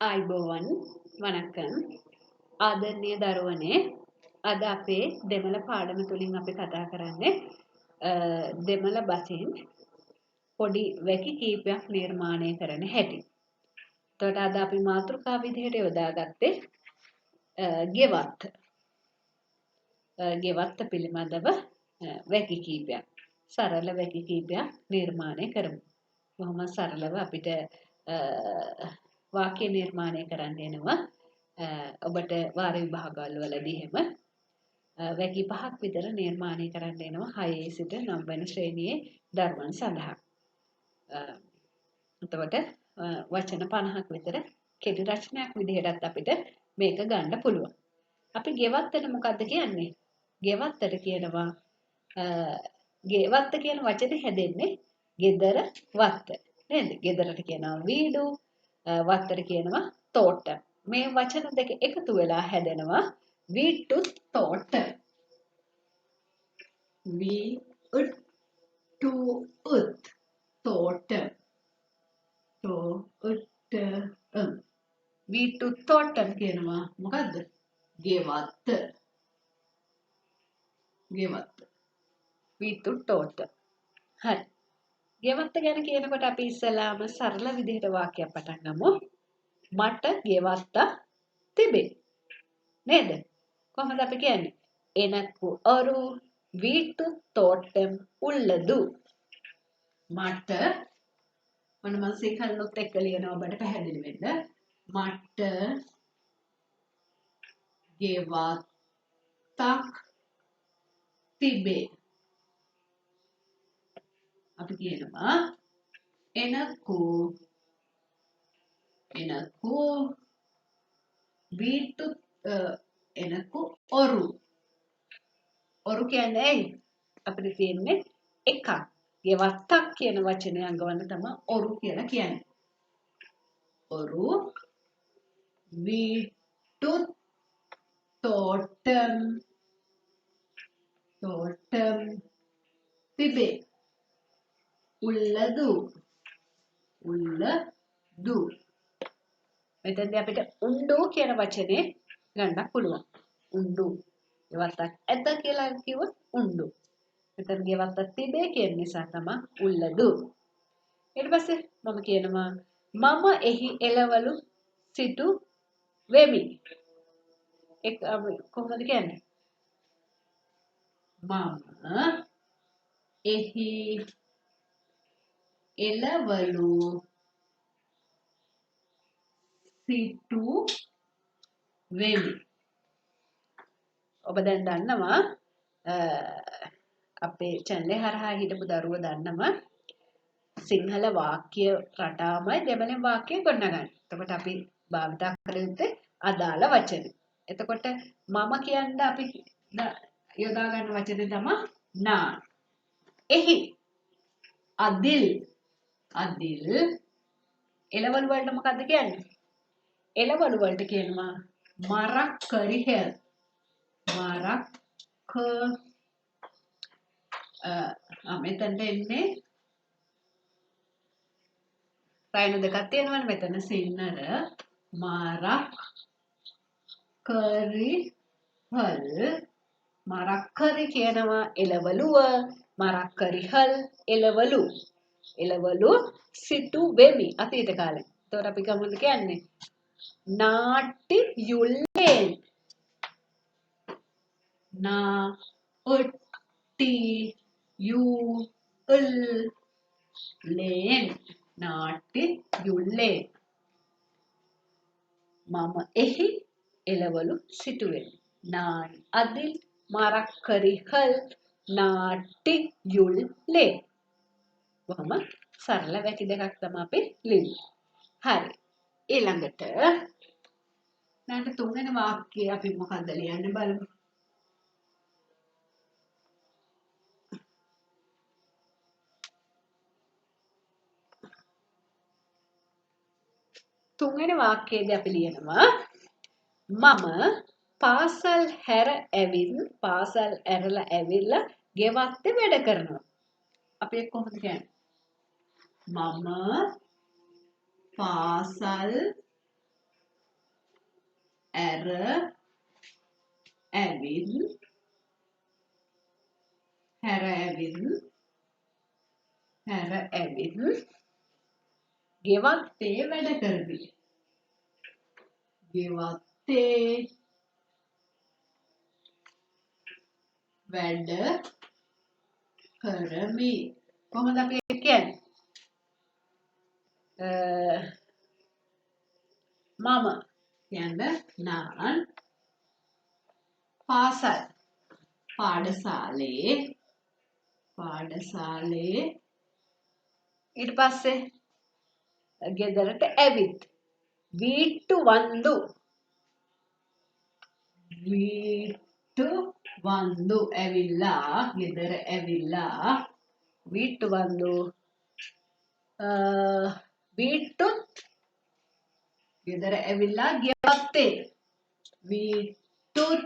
ආයිබෝවන් වණක්කම් ආදරණීය දරුවනේ අද අපේ දෙමළ පාඩම තුලින් අපි කතා කරන්නේ දෙමළ බසින් පොඩි වැකි කීපයක් නිර්මාණය කරන හැටි. එතකොට අද අපි මාතෘකාව විදිහට යොදාගත්තේ ගෙවත්ත. ගෙවත්ත පිළිබඳව වැකි කීපයක්. සරල වැකි කීපයක් නිර්මාණය කරමු. බොහොම සරලව අපිට වාක්‍ය නිර්මාණය කරන්න එනවා. ඔබට වාර විභාගවල වලදී එහෙම වැකි 5ක් විතර නිර්මාණය කරන්න එනවා 6 සිට 9 වෙනි ශ්‍රේණියේ දරුවන් සඳහා. එතකොට වචන 50ක් විතර කෙටි රචනයක් විදිහටත් අපිට මේක ගන්න පුළුවන්. අපි ගෙවත්තට මොකද්ද කියන්නේ? ගෙවත්තට කියනවා ගෙවත්ත කියන වචනේ හැදෙන්නේ ගෙදර වත්ත. නේද? ගෙදරට කියනවා වීඩු, වත්තට කියනවා තෝට. මේ වචන දෙක එකතු වෙලා හැදෙනවා වීට්ටු තෝට. වීට්ටු උත් තෝට. තෝට වීට්ටු තෝටම් කියනවා මොකද්ද? ගෙවත්ත. ගෙවත්ත. වීට්ටු තෝට. හරි. ගෙවත්ත ගැන කියනකොට අපි ඉස්සලාම සරල විදිහට වාක්‍යයක් පටන් ගමු. මට ගෙවත්ත තිබේ. නේද? කොහොමද අපි කියන්නේ? එනකු ඔරු வீட்டு තෝටම් උල්ලදු. මට මම සිංහලෙත් එක්ක ලියනවා ඔබට පැහැදිලි වෙන්න. මට ගෙවත්තක් තිබේ. අපි කියනවා එනකු வீட்டு එනකු ඔරු. ඔරු කියන්නේ ඇයි? අපිට තියෙන්නේ එකක්. ගෙවත්තක් කියන වචනේ අඟවන්න තමයි ඔරු කියලා කියන්නේ. ඔරු வீட்டு තෝටම් තිබේ. උල්ලදු. මෙතනදී අපිට උණ්ඩු කියන වචනේ ගන්න පුළුවන්. උණ්ඩු. ගෙවත්තක් ඇත කියලා කිව්වොත් උණ්ඩු. මෙතන ගෙවත්තක් තිබේ කියන නිසා තමයි උල්ලදු. ඊට පස්සේ මම කියනවා මම එහි එළවලු සිටු වෙමි. ඒක කොහොමද කියන්නේ? මම එහි එළවලු සිටු වෙමි. ඔබ දැන් දන්නවා අපේ channel එක හරහා හිටපු දරුවෝ දන්නවා සිංහල වාක්‍ය රටාවමයි දෙමළෙන් වාක්‍ය ගොඩනගන්නේ. එතකොට අපි භාවිත කර යුත්තේ අදාළ වචන. එතකොට මම කියන්නේ අපි යොදා ගන්න වචනේ තමයි නා. එහි අදිල් එළවලු වලට මොකද්ද කියන්නේ? එළවලු වලට කියනවා මරක් කරිහෙල්. මෙතනට එන්නේ රයින දෙකක් තියෙනවනේ මෙතන සින්නර මරක් කරිහල් කියනවා එළවලුව මරක් කරිහල් එළවලු සිටු වෙමි අතීත කාලේ. එතකොට අපි කොහොමද කියන්නේ? නාටි යුල්ලෙන් නාටි යුල්ලෙන් මම එහි එළවලු සිටුවෙමි. නාන් අදිල් මරක් කරිහල් නාටි යුල්ලෙන්. බොහොම සරල වැකි දෙකක් තමයි අපි ලියන්නේ. හරි. ඊළඟට නැන්ට තුන්වෙනි වාක්‍යය අපි මොකක්ද ලියන්නේ බලමු. තුන්වෙනි වාක්‍යයේදී අපි ලියනවා මම පාසල් ඇරලා ඇවිල්ලා ගෙවත්තේ වැඩ කරනවා. අපි ඒක කොහොමද කියන්නේ? මම පාසල් ඇර ඇවිත් හැර ඇවිත් ගෙවත්තේ වැඩ කරමි. ගෙවත්තේ වැඩ කරමි. කොහොමද අපි කියන්නේ? මම කියන්නේ நான் පාඩශාලේ ඊට පස්සේ ගෙදරට ඇවිත් වීට්ටු වන්දු ඇවිල්ලා ගෙදර ඇවිල්ලා වීට්ටු වන්දු වීට්ටුත් ගෙදර ඇවිල්ලා ගෙවත්තේ වීට්ටුත්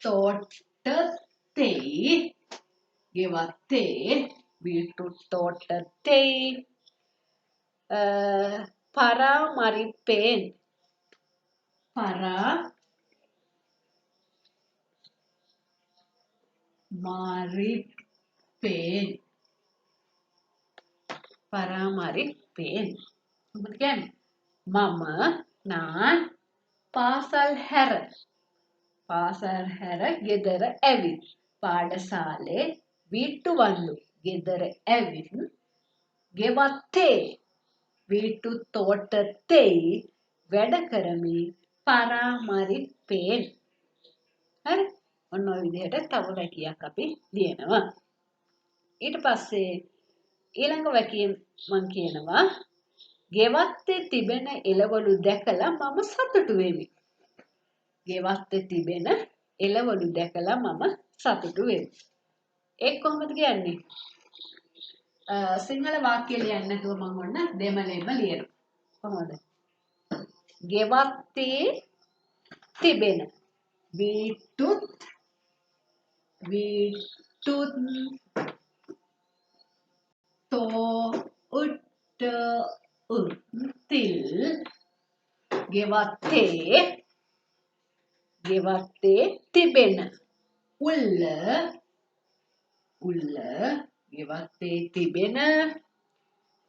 තෝටතෙයි ගෙවත්තේ වීට්ටුත් තෝටතෙයි පරාමරිප්පෙන් මොකද කියන්නේ? මම நான் පාසල් හැර ගෙදර ඇවිත් පාඩශාලේ වීට්ටු වන්දු ගෙදර ඇවිත් ගෙවත්තේ වීට්ටු තෝටතෙයි වැඩ කරමි පරාමරිප්පෙන්. හරි? ඔන්න ඔය විදිහට තව වැකියක් අපි ලියනවා. ඊට පස්සේ ඊළඟ වැකිය මම කියනවා ගෙවත්තේ තිබෙන එළවලු දැකලා මම සතුටු වෙමි. ගෙවත්තේ තිබෙන එළවලු දැකලා මම සතුටු වෙමි. ඒක කොහොමද කියන්නේ? සිංහල වාක්‍ය ලියන්න නැතුව මම ඔන්න දෙමළෙන්ම ලියනවා. කොහොමද? ගෙවත්තේ තිබෙන වීට්ටුත් තෝට්ටුතිල් ගෙවත්තේ තිබෙන උල්ල ගෙවත්තේ තිබෙන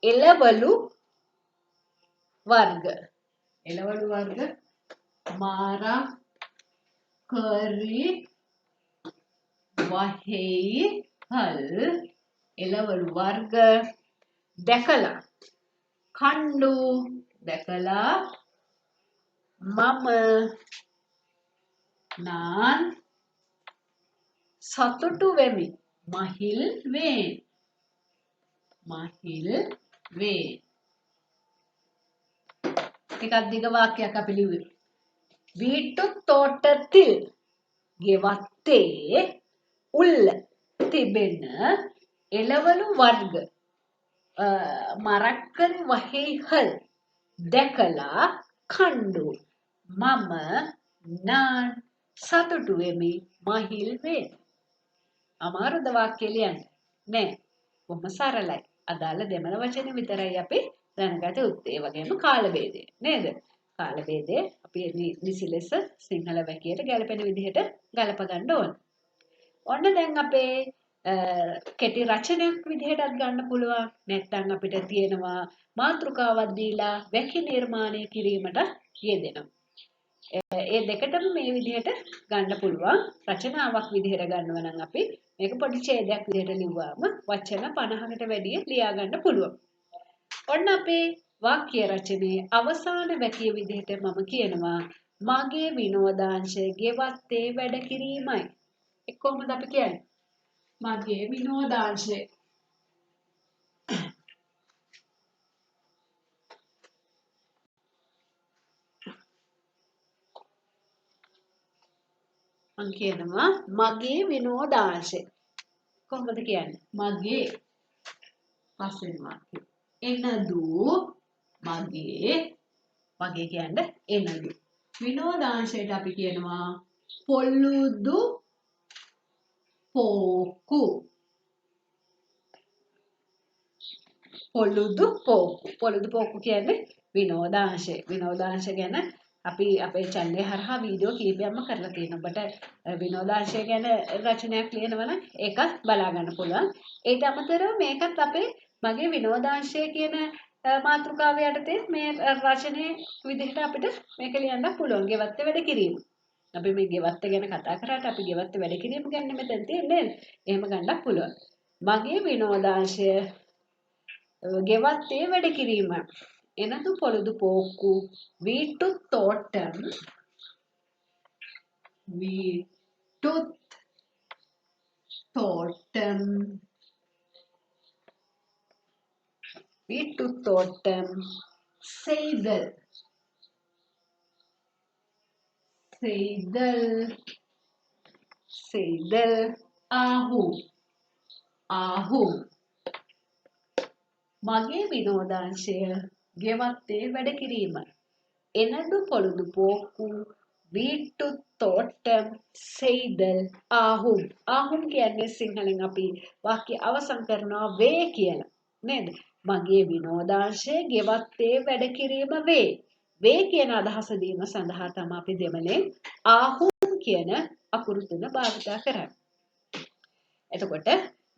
එළවලු වර්ග මාරා කරි වහේහල් එළවලු වර්ග දැකලා මම நான் සතුටු වෙමි. මහිල් වේ. ටිකක් දිග වාක්‍යයක් අපි ලිව්වේ. වීට්ටු තෝටතිල් ගෙවත්තේ උල්ල තිබෙන එළවලු වර්ග මරක්කරි වහේහල් දැකලා කණ්ඩු මම நான் සතුටු වෙමි මහිල් වේ. අමාරුද වාක්‍ය ලියන්න? නෑ. කොහොම සරලයි. අදාළ දෙමළ වචන විතරයි අපි දැනගත යුත්තේ. ඒ වගේම කාල භේදය නේද? කාල භේදය අපි නිසි ලෙස සිංහල වැකියට ගැලපෙන විදිහට ගලප ගන්න ඕන. ඔන්න දැන් අපේ කෙටි රචනයක් විදිහටත් ගන්න පුළුවන්. නැත්නම් අපිට තියෙනවා මාතෘකාවක් දීලා වැකි නිර්මාණය කිරීමට යෙදෙනවා. ඒ දෙකටම මේ විදිහට ගන්න පුළුවන්. රචනාවක් විදිහට ගන්නවා නම් අපි මේක පොඩි ඡේදයක් විදිහට ලිව්වම වචන 50කට වැඩිය ලියා ගන්න පුළුවන්. ඔන්න අපේ වාක්‍ය රචනයේ අවසාන වැකිය විදිහට මම කියනවා මගේ විනෝදාංශය ගෙවත්තේ වැඩ කිරීමයි. ඒක කොහොමද අපි කියන්නේ? මගේ විනෝදාංශය මම කියනවා මගේ විනෝදාංශය. කොහොමද කියන්නේ? මගේ පස්වෙනි වාක්‍යය. එනදු මගේ කියන්නේ එනදු. විනෝදාංශයට අපි කියනවා පොල්ලුදු පෝකු. පොළුදු පෝක්කු. පොළුදු පෝක්කු කියන්නේ විනෝදාංශය. විනෝදාංශ ගැන අපි අපේ channel හරහා වීඩියෝ කීපයක්ම කරලා තියෙනවා. ඔබට විනෝදාංශය ගැන රචනයක් ලියනවා නම් ඒකත් බලා ගන්න පුළුවන්. ඊට අමතරව මේකත් අපේ මගේ විනෝදාංශය කියන මාතෘකාව යටතේ මේ රචනයේ විදිහට අපිට මේක ලියන්න පුළුවන්. ගෙවත්ත වැඩ කිරීම. අපි මේ ගෙවත්ත ගැන කතා කරාට අපි ගෙවත්ත වැඩ කිරීම ගැන මෙතන තියෙන්නේ. එහෙම ගන්නත් පුළුවන්. මගේ විනෝදාංශය ගෙවත්තේ වැඩ කිරීම. එනතු පොළුදු පෝක්කු வீட்டுத் தோட்டம் வீட்டுத் தோட்டம் வீட்டுத் தோட்டம் செய்தல் செய்தல் செய்தல் ஆகும் ආහුම් මගේ විනෝදාංශය ගෙවත්තේ වැඩ කිරීම. එනදු පොළුදු පෝක්කු வீட்டுத் தோட்டம் செய்தல் ආහුම්. ආහුම් කියන්නේ සිංහලෙන් අපි වාක්‍ය අවසන් කරනවා වේ කියලා. නේද? මගේ විනෝදාංශය ගෙවත්තේ වැඩ කිරීම වේ. වේ කියන අදහස දීම සඳහා තමයි අපි දෙමළෙන් ආහුම් කියන අකුරු තුන භාවිත කරන්නේ. එතකොට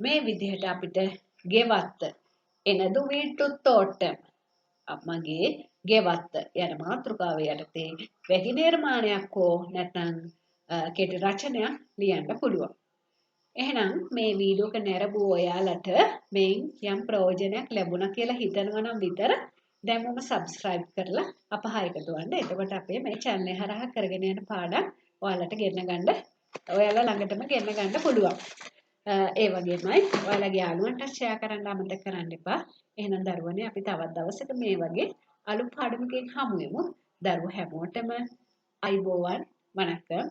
මේ විදිහට අපිට ගෙවත්ත එනදු வீட்டுத் தோட்டம் මගේ ගෙවත්ත යන මාතෘකාව යටතේ වැහි නිර්මාණයක් හෝ නැත්නම් කෙටි රචනයක් ලියන්න පුළුවන්. එහෙනම් මේ වීඩියෝ එක නැරඹුව ඔයාලට මේන් යම් ප්‍රයෝජනයක් ලැබුණා කියලා හිතනවා නම් විතර දැන්වම subscribe කරලා අපහා එකතු වෙන්න. එතකොට අපේ මේ channel හරහා කරගෙන යන පාඩම් ඔයාලට ගෙන්න ගන්න ඔයාලා ළඟටම ගෙන්න ගන්න පුළුවන්. ඒ වගේමයි ඔයාලගේ යාළුවන්ට share කරන්න අමතක කරන්න එපා. එහෙනම් දරුවනේ අපි තවත් දවසක මේ වගේ අලුත් පාඩමකින් හමු වෙමු. දරුවෝ හැමෝටම අයිබෝවන් වණක්කම්.